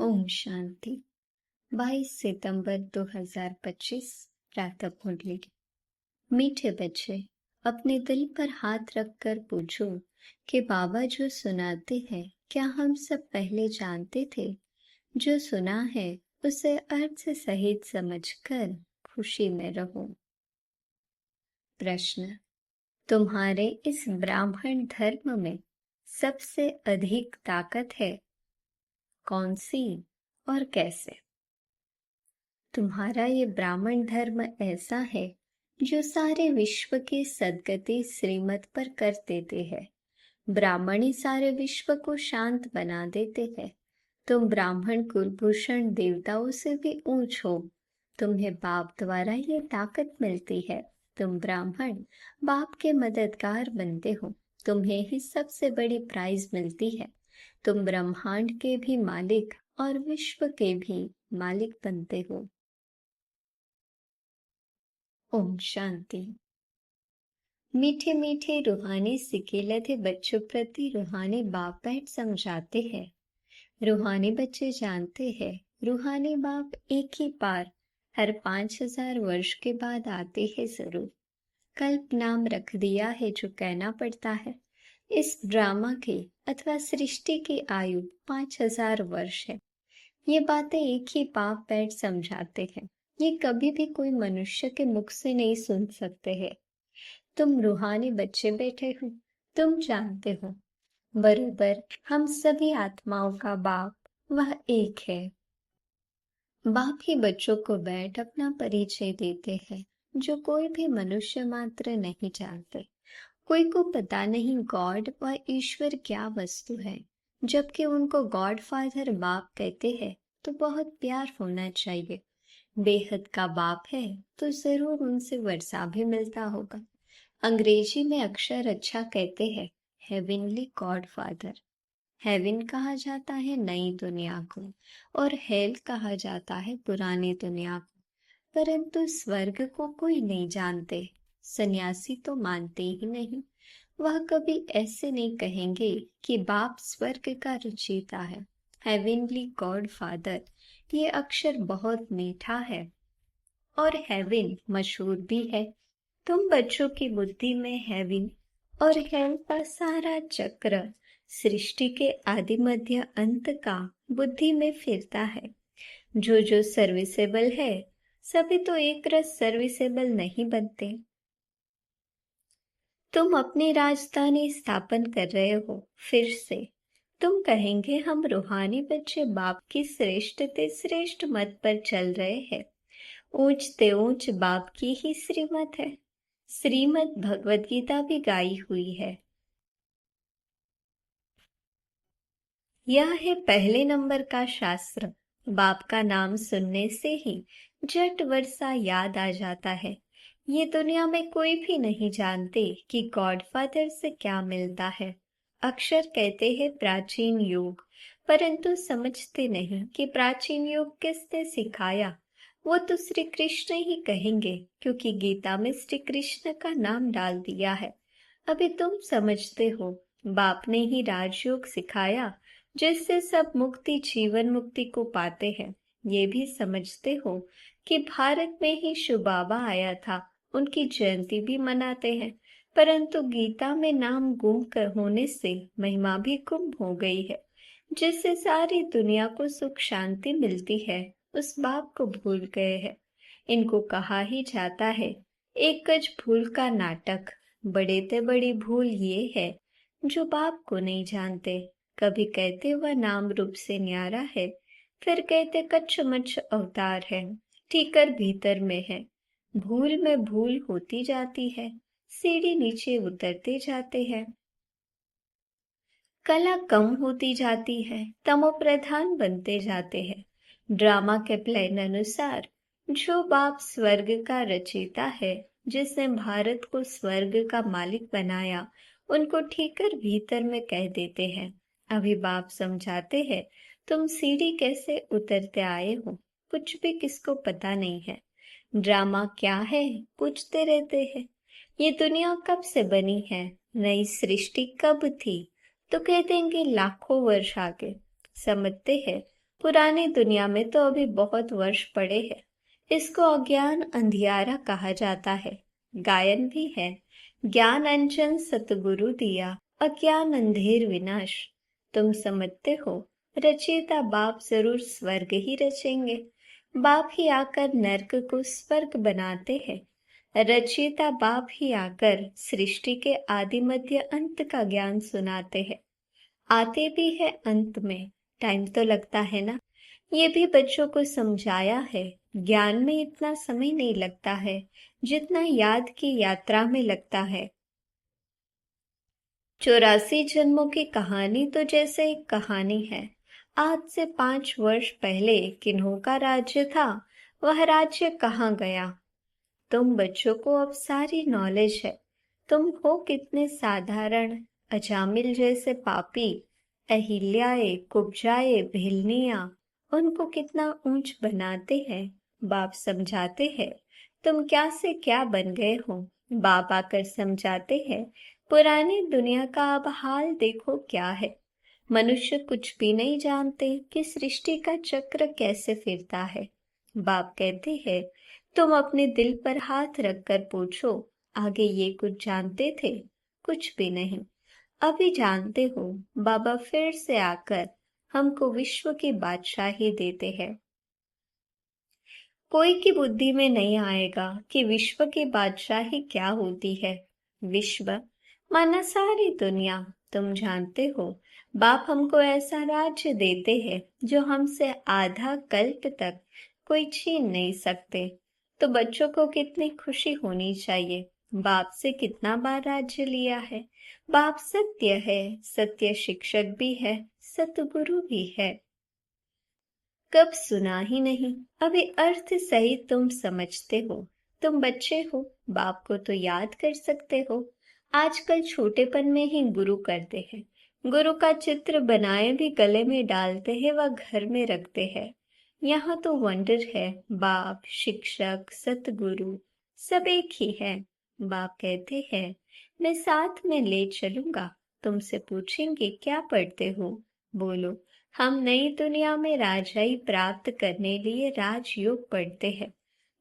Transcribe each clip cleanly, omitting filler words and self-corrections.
ओम शांति। 22 सितंबर 2025 प्रातः कुंडली। मीठे बच्चे, अपने दिल पर हाथ रखकर पूछो कि बाबा जो सुनाते हैं क्या हम सब पहले जानते थे। जो सुना है उसे अर्थ से सहित समझकर खुशी में रहो। प्रश्न: तुम्हारे इस ब्राह्मण धर्म में सबसे अधिक ताकत है कौन सी और कैसे? तुम्हारा ये ब्राह्मण धर्म ऐसा है जो सारे विश्व की सद्गति श्रीमत पर कर देते हैं। ब्राह्मण ही सारे विश्व को शांत बना देते हैं। तुम ब्राह्मण कुलभूषण देवताओं से भी ऊंच हो। तुम्हें बाप द्वारा ये ताकत मिलती है। तुम ब्राह्मण बाप के मददगार बनते हो। तुम्हें ही सबसे बड़ी प्राइज मिलती है। तुम ब्रह्मांड के भी मालिक और विश्व के भी मालिक बनते हो। ओम शांति। मीठे मीठे रूहानी सिके लधे बच्चों प्रति रूहानी बाप बैठ समझाते हैं। रूहानी बच्चे जानते हैं रूहानी बाप एक ही बार हर 5000 वर्ष के बाद आते हैं जरूर। कल्प नाम रख दिया है जो कहना पड़ता है। इस ड्रामा की अथवा सृष्टि की आयु 5000 वर्ष है। ये बातें एक ही बाप बैठ समझाते हैं। ये कभी भी कोई मनुष्य के मुख से नहीं सुन सकते हैं। तुम रूहानी बच्चे बैठे हो, तुम जानते हो बरोबर हम सभी आत्माओं का बाप वह एक है। बाप ही बच्चों को बैठ अपना परिचय देते हैं जो कोई भी मनुष्य मात्र नहीं जानते। कोई को पता नहीं गॉड व ईश्वर क्या वस्तु है। जबकि उनको गॉड फादर बाप कहते हैं तो बहुत प्यार होना चाहिए। बेहद का बाप है तो जरूर उनसे वर्षा भी मिलता होगा। अंग्रेजी में अक्षर अच्छा कहते हैं हेवनली गॉड फादर। हेवन कहा जाता है नई दुनिया को और हेल कहा जाता है पुरानी दुनिया को। परंतु स्वर्ग को कोई नहीं जानते। सन्यासी तो मानते ही नहीं। वह कभी ऐसे नहीं कहेंगे कि बाप स्वर्ग का रचयिता है। हेवनली गॉड फादर ये अक्षर बहुत मीठा है और हेवन मशहूर भी है। तुम बच्चों की बुद्धि में हेवन और हेल का सारा चक्र सृष्टि के आदि मध्य अंत का बुद्धि में फिरता है। जो सर्विसेबल है सभी तो एक रस सर्विसेबल नहीं बनते। तुम अपनी राजधानी स्थापन कर रहे हो। फिर से तुम कहेंगे हम रूहानी बच्चे बाप की श्रेष्ठ मत पर चल रहे हैं। ऊंचते ऊंच बाप की ही श्रीमत है। श्रीमद भगवद गीता भी गाई हुई है। यह है पहले नंबर का शास्त्र। बाप का नाम सुनने से ही जट वर्षा याद आ जाता है। ये दुनिया में कोई भी नहीं जानते कि गॉडफादर से क्या मिलता है। अक्षर कहते हैं प्राचीन युग, परंतु समझते नहीं कि प्राचीन युग किसने सिखाया। वो तो श्री कृष्ण ही कहेंगे क्योंकि गीता में श्री कृष्ण का नाम डाल दिया है। अभी तुम समझते हो बाप ने ही राजयोग सिखाया जिससे सब मुक्ति जीवन मुक्ति को पाते हैं। ये भी समझते हो कि भारत में ही शिव बाबा आया था, उनकी जयंती भी मनाते हैं। परंतु गीता में नाम गुम होने से महिमा भी गुम हो गई है। जिससे सारी दुनिया को सुख शांति मिलती है उस बाप को भूल गए हैं। इनको कहा ही जाता है एक गज भूल का नाटक। बड़े ते बड़ी भूल ये है जो बाप को नहीं जानते। कभी कहते वह नाम रूप से न्यारा है, फिर कहते कच्छ मच्छ अवतार है, ठीकर भीतर में है। भूल में भूल होती जाती है, सीढ़ी नीचे उतरते जाते हैं। कला कम होती जाती है, तमो प्रधान बनते जाते हैं। ड्रामा के प्लान अनुसार जो बाप स्वर्ग का रचयिता है, जिसने भारत को स्वर्ग का मालिक बनाया, उनको ठीकर भीतर में कह देते हैं। अभी बाप समझाते हैं तुम सीढ़ी कैसे उतरते आए हो, कुछ भी किसको पता नहीं है। ड्रामा क्या है पूछते रहते हैं। ये दुनिया कब से बनी है, नई सृष्टि कब थी, तो कह देंगे लाखों वर्ष आगे। समझते हैं पुरानी दुनिया में तो अभी बहुत वर्ष पड़े हैं। इसको अज्ञान अंधियारा कहा जाता है। गायन भी है, ज्ञान अंजन सतगुरु दिया, अज्ञान अंधेर विनाश। तुम समझते हो, रचयिता बाप जरूर स्वर्ग ही रचेंगे। बाप ही आकर नर्क को स्वर्ग बनाते हैं। रचयिता बाप ही आकर सृष्टि के आदि मध्य अंत का ज्ञान सुनाते हैं। आते भी है अंत में, टाइम तो लगता है ना। ये भी बच्चों को समझाया है, ज्ञान में इतना समय नहीं लगता है जितना याद की यात्रा में लगता है। 84 जन्मों की कहानी तो जैसे एक कहानी है। आज से 5 वर्ष पहले किन्हों का राज्य था, वह राज्य कहाँ गया। तुम बच्चों को अब सारी नॉलेज है। तुम हो कितने साधारण, अजामिल जैसे पापी, अहिल्याए, कुब्जाए, भिलनिया, उनको कितना ऊंच बनाते हैं। बाप समझाते हैं, तुम क्या से क्या बन गए हो। बाप आकर समझाते हैं, पुरानी दुनिया का अब हाल देखो क्या है। मनुष्य कुछ भी नहीं जानते कि सृष्टि का चक्र कैसे फिरता है। बाप कहते हैं, तुम अपने दिल पर हाथ रखकर पूछो, आगे ये कुछ जानते थे? कुछ भी नहीं। अभी जानते हो, बाबा फिर से आकर हमको विश्व की बादशाही देते हैं। कोई की बुद्धि में नहीं आएगा कि विश्व की बादशाही क्या होती है। विश्व माना सारी दुनिया। तुम जानते हो, बाप हमको ऐसा राज्य देते हैं जो हमसे आधा कल्प तक कोई छीन नहीं सकते। तो बच्चों को कितनी खुशी होनी चाहिए। बाप से कितना बार राज्य लिया है। बाप सत्य है, सत्य शिक्षक भी है, सतगुरु भी है। कब सुना ही नहीं, अभी अर्थ सही तुम समझते हो। तुम बच्चे हो, बाप को तो याद कर सकते हो। आजकल छोटेपन में ही गुरु करते हैं। गुरु का चित्र बनाए भी गले में डालते हैं व घर में रखते हैं। यहाँ तो वंडर है, बाप, शिक्षक, सतगुरु सब एक ही है। बाप कहते हैं, मैं साथ में ले चलूंगा। तुमसे पूछेंगे क्या पढ़ते हो, बोलो हम नई दुनिया में राजाई प्राप्त करने लिए राजयोग पढ़ते हैं।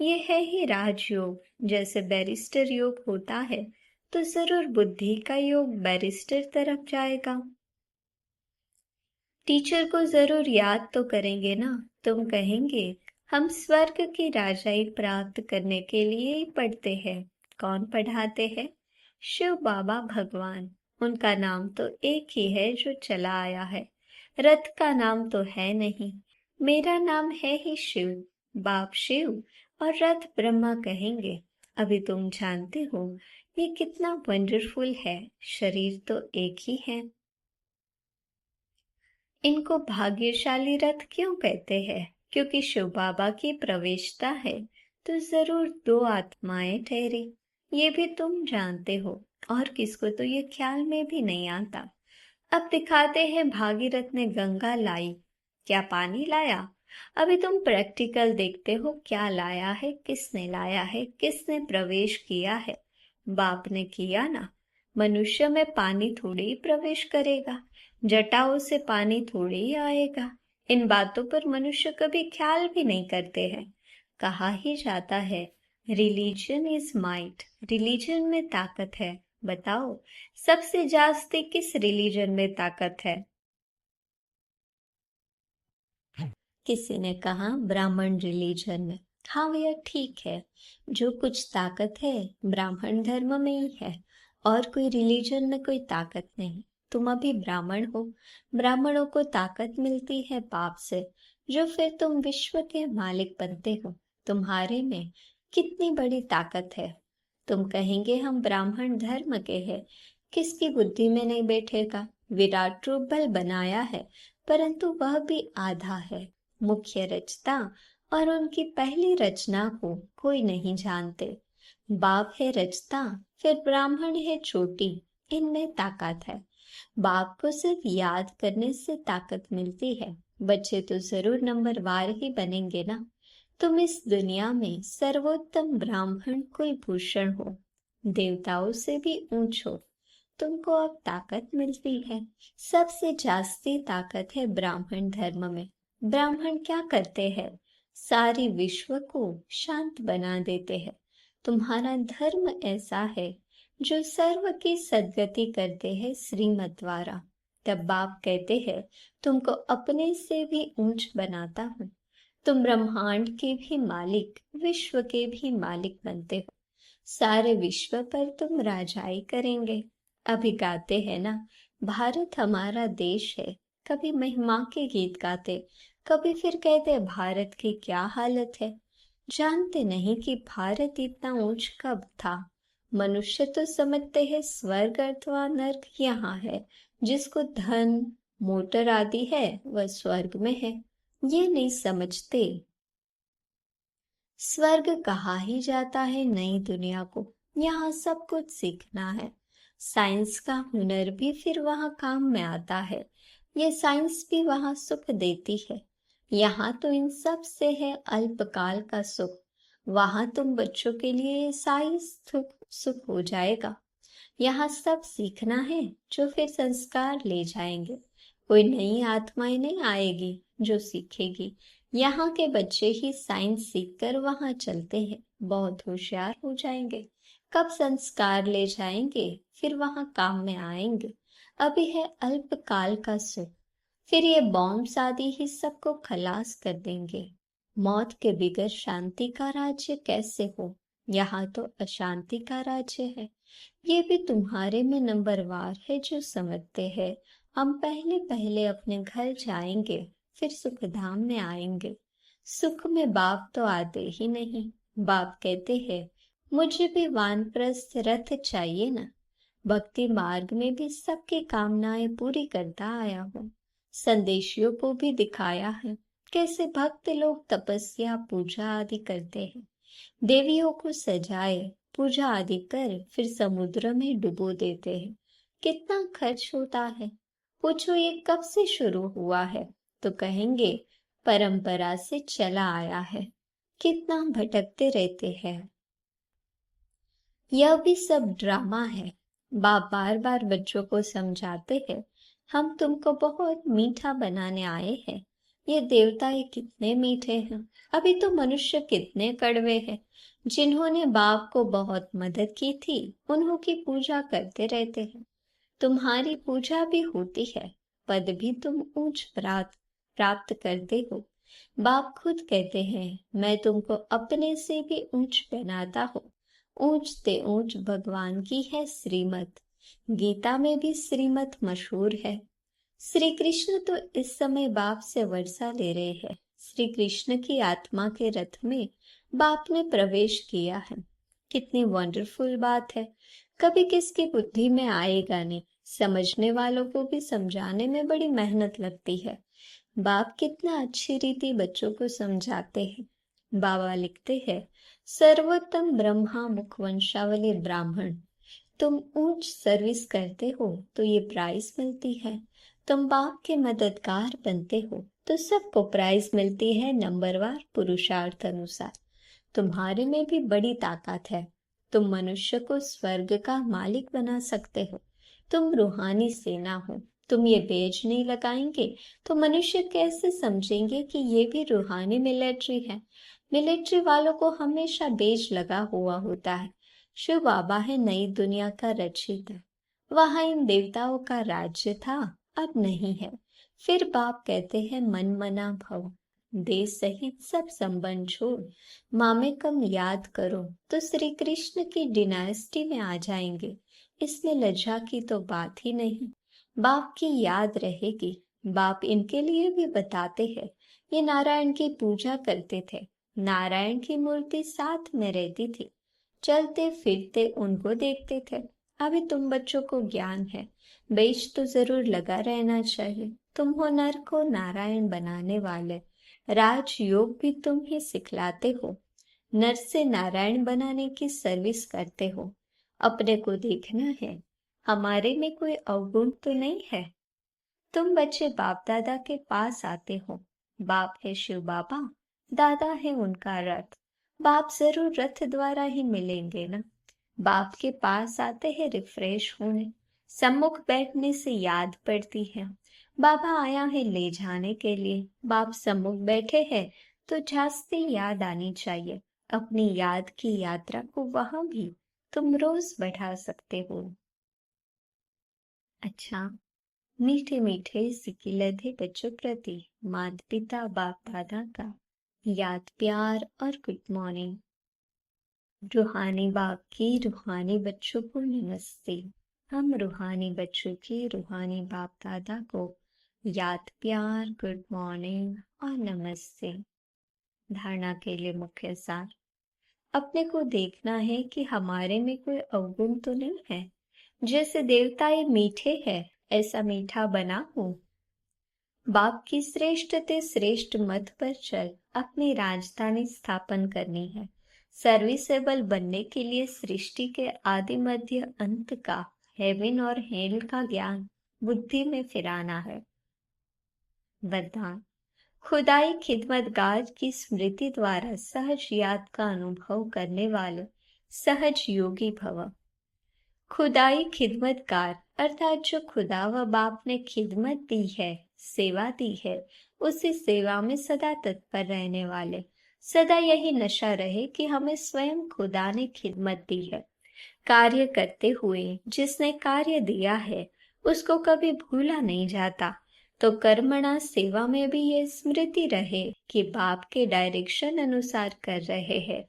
ये है ही राजयोग। जैसे बैरिस्टर योग होता है, तो जरूर बुद्धि का योग बैरिस्टर तरफ जाएगा। टीचर को जरूर याद तो करेंगे ना। तुम कहेंगे, हम स्वर्ग की राजाई प्राप्त करने के लिए ही पढ़ते हैं। कौन पढ़ाते हैं? शिव बाबा भगवान। उनका नाम तो एक ही है जो चला आया है। रथ का नाम तो है नहीं। मेरा नाम है ही शिव। बाप शिव और रथ ब्रह्मा कहेंगे। अभी तुम जानते हो ये कितना वंडरफुल है। शरीर तो एक ही है। इनको भाग्यशाली रथ क्यों कहते हैं? क्योंकि शिव बाबा की प्रवेशता है तो जरूर 2 आत्माएं ठहरी। ये भी तुम जानते हो, और किसको तो ये ख्याल में भी नहीं आता। अब दिखाते हैं भागीरथ ने गंगा लाई। क्या पानी लाया? अभी तुम प्रैक्टिकल देखते हो क्या लाया है, किसने लाया है, किसने प्रवेश किया है। बाप ने किया ना। मनुष्य में पानी थोड़ी ही प्रवेश करेगा, जटाओं से पानी थोड़ी ही आएगा। इन बातों पर मनुष्य कभी ख्याल भी नहीं करते हैं। कहा ही जाता है, रिलीजन इज माइट, रिलीजन में ताकत है। बताओ, सबसे जास्ती किस रिलीजन में ताकत है? किसी ने कहा ब्राह्मण रिलीजन में। हाँ भैया ठीक है, जो कुछ ताकत है ब्राह्मण धर्म में ही है, और कोई रिलीजन में कोई ताकत नहीं। तुम अभी ब्राह्मण हो, ब्राह्मणों को ताकत मिलती है बाप से, जो फिर तुम विश्व के मालिक बनते हो। तुम्हारे में कितनी बड़ी ताकत है। तुम कहेंगे हम ब्राह्मण धर्म के हैं, किसकी बुद्धि में नहीं बैठेगा। विराट रूप बल बनाया है, परंतु वह भी आधा है। मुख्य रचना और उनकी पहली रचना को कोई नहीं जानते। बाप है रचता, फिर ब्राह्मण है चोटी। इनमें ताकत है। बाप को सिर्फ याद करने से ताकत मिलती है। बच्चे तो जरूर नंबरवार ही बनेंगे ना। तुम इस दुनिया में सर्वोत्तम ब्राह्मण कुलभूषण हो, देवताओं से भी ऊंच हो। तुमको अब ताकत मिलती है। सबसे जास्ती ताकत है ब्राह्मण धर्म में। ब्राह्मण क्या करते हैं? सारे विश्व को शांत बना देते हैं। तुम्हारा धर्म ऐसा है जो सर्व की सद्गति करते हैं श्रीमत द्वारा। तब बाप कहते हैं, तुमको अपने से भी ऊंच बनाता हूँ। तुम ब्रह्मांड के भी मालिक, विश्व के भी मालिक बनते हो। सारे विश्व पर तुम राजाई करेंगे। अभी गाते हैं ना, भारत हमारा देश है। कभी महिमा के गीत गाते, कभी फिर कहते भारत की क्या हालत है। जानते नहीं कि भारत इतना ऊंच कब था। मनुष्य तो समझते हैं स्वर्ग अथवा नर्क यहाँ है। जिसको धन मोटर आदि है वह स्वर्ग में है, ये नहीं समझते। स्वर्ग कहा ही जाता है नई दुनिया को। यहाँ सब कुछ सीखना है। साइंस का हुनर भी फिर वहाँ काम में आता है। ये साइंस भी वहाँ सुख देती है। यहाँ तो इन सब से है अल्पकाल का सुख। वहाँ तुम बच्चों के लिए साइंस सुख हो जाएगा। यहाँ सब सीखना है जो फिर संस्कार ले जाएंगे। कोई नई आत्माएं नहीं आएगी जो सीखेगी। यहाँ के बच्चे ही साइंस सीखकर वहाँ चलते हैं, बहुत होशियार हो जाएंगे। कब संस्कार ले जाएंगे फिर वहाँ काम में आएंगे। अभी है अल्पकाल का सुख, फिर ये बॉम्ब आदि ही सबको खलास कर देंगे। मौत के बगैर शांति का राज्य कैसे हो? यहाँ तो अशांति का राज्य है। ये भी तुम्हारे में नंबरवार है जो समझते हैं। हम पहले पहले अपने घर जाएंगे, फिर सुख धाम में आएंगे। सुख में बाप तो आते ही नहीं। बाप कहते हैं, मुझे भी वानप्रस्थ रथ चाहिए ना। भक्ति मार्ग में भी सबकी कामनाएं पूरी करता आया हूँ। संदेशियों को भी दिखाया है कैसे भक्त लोग तपस्या पूजा आदि करते हैं। देवियों को सजाए पूजा आदि कर फिर समुद्र में डुबो देते हैं। कितना खर्च होता है। पूछो ये कब से शुरू हुआ है, तो कहेंगे परंपरा से चला आया है। कितना भटकते रहते हैं। यह भी सब ड्रामा है। बाप बार बार बच्चों को समझाते हैं, हम तुमको बहुत मीठा बनाने आए हैं। ये देवता ये कितने मीठे हैं। अभी तो मनुष्य कितने कड़वे हैं। जिन्होंने बाप को बहुत मदद की थी उन्हों की पूजा करते रहते हैं। तुम्हारी पूजा भी होती है, पद भी तुम ऊंच प्राप्त करते हो। बाप खुद कहते हैं, मैं तुमको अपने से भी ऊंच बनाता हूँ। ऊंच ते ऊंच भगवान की है श्रीमत। गीता में भी श्रीमत मशहूर है। श्री कृष्ण तो इस समय बाप से वर्षा ले रहे हैं। श्री कृष्ण की आत्मा के रथ में बाप ने प्रवेश किया है। कितनी वंडरफुल बात है। कभी किसकी बुद्धि में आएगा नहीं। समझने वालों को भी समझाने में बड़ी मेहनत लगती है। बाप कितना अच्छी रीति बच्चों को समझाते हैं। बाबा लिखते हैं, सर्वोत्तम ब्रह्मा मुखवंशावली ब्राह्मण। तुम ऊंच सर्विस करते हो तो ये प्राइज मिलती है। तुम बाप के मददगार बनते हो तो सबको प्राइज मिलती है नंबरवार पुरुषार्थ अनुसार। तुम्हारे में भी बड़ी ताकत है। तुम मनुष्य को स्वर्ग का मालिक बना सकते हो। तुम रूहानी सेना हो। तुम ये बेज नहीं लगाएंगे तो मनुष्य कैसे समझेंगे कि ये भी रूहानी मिलिट्री है। मिलिट्री वालों को हमेशा बेज लगा हुआ होता है। शिव बाबा है नई दुनिया का रचयिता। वहां इन देवताओं का राज्य था, अब नहीं है। फिर बाप कहते हैं मन मना भव। देश सहित सब संबंध छोड़ मामेकम याद करो तो श्री कृष्ण की डिनास्टी में आ जाएंगे। इसमें लज्जा की तो बात ही नहीं। बाप की याद रहेगी। बाप इनके लिए भी बताते हैं। ये नारायण की पूजा करते थे। नारायण की मूर्ति साथ में रहती थी। चलते फिरते उनको देखते थे। अभी तुम बच्चों को ज्ञान है, बेच तो जरूर लगा रहना चाहिए। तुम हो नर को नारायण बनाने वाले। राजयोग भी तुम ही सिखलाते हो। नर से नारायण बनाने की सर्विस करते हो। अपने को देखना है, हमारे में कोई अवगुण तो नहीं है। तुम बच्चे बाप दादा के पास आते हो। बाप है शिव बाबा, दादा है उनका रथ। बाप जरूर रथ द्वारा ही मिलेंगे ना। बाप के पास आते हैं रिफ्रेश होने। सम्मुख बैठने से याद पड़ती है। बाबा आया है ले जाने के लिए। बाप सम्मुख बैठे हैं तो झांकती याद आनी चाहिए। अपनी याद की यात्रा को वहां भी तुम रोज बढ़ा सकते हो। अच्छा, मीठे मीठे सिकिलधे बच्चों प्रति माता पिता बाप दादा का याद प्यार और गुड मॉर्निंग। रूहानी बाप की रूहानी बच्चों को नमस्ते। हम रूहानी बच्चों की रूहानी बाप दादा को याद प्यार गुड मॉर्निंग और नमस्ते। धारणा के लिए मुख्य सार। अपने को देखना है कि हमारे में कोई अवगुण तो नहीं है। जैसे देवता ये मीठे है, ऐसा मीठा बना हूं। बाप की श्रेष्ठ ते श्रेष्ठ मत पर चल अपनी राजधानी स्थापन करनी है। सर्विसेबल बनने के लिए सृष्टि के आदि मध्य अंत का हेवन और हेल का ज्ञान बुद्धि में फिराना है। वरदान। खुदाई खिदमतगार की स्मृति द्वारा सहज याद का अनुभव करने वाले सहज योगी भव। खुदाई खिदमतगार अर्थात जो खुदा व बाप ने खिदमत दी है, सेवा दी है, उसी सेवा में सदा तत्पर रहने वाले। सदा यही नशा रहे कि हमें स्वयं खुदा ने खिदमत दी है। कार्य करते हुए जिसने कार्य दिया है उसको कभी भूला नहीं जाता। तो कर्मणा सेवा में भी ये स्मृति रहे कि बाप के डायरेक्शन अनुसार कर रहे हैं,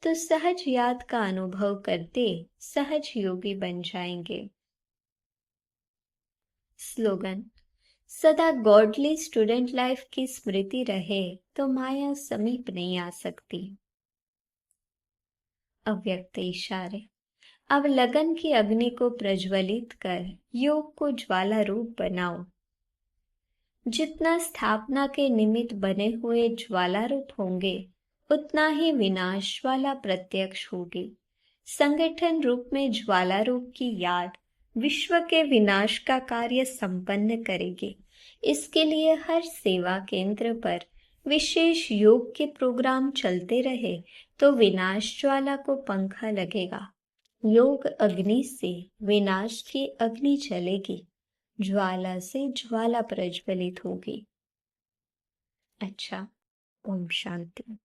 तो सहज याद का अनुभव करते सहज योगी बन जाएंगे। स्लोगन। सदा गॉडली स्टूडेंट लाइफ की स्मृति रहे तो माया समीप नहीं आ सकती। अव्यक्त इशारे। अब लगन की अग्नि को प्रज्वलित कर योग को ज्वाला रूप बनाओ। जितना स्थापना के निमित्त बने हुए ज्वाला रूप होंगे, उतना ही विनाश वाला प्रत्यक्ष होगी। संगठन रूप में ज्वाला रूप की याद विश्व के विनाश का कार्य संपन्न करेगी। इसके लिए हर सेवा केंद्र पर विशेष योग के प्रोग्राम चलते रहे तो विनाश ज्वाला को पंखा लगेगा। योग अग्नि से विनाश की अग्नि चलेगी, ज्वाला से ज्वाला प्रज्वलित होगी। अच्छा, ओम शांति।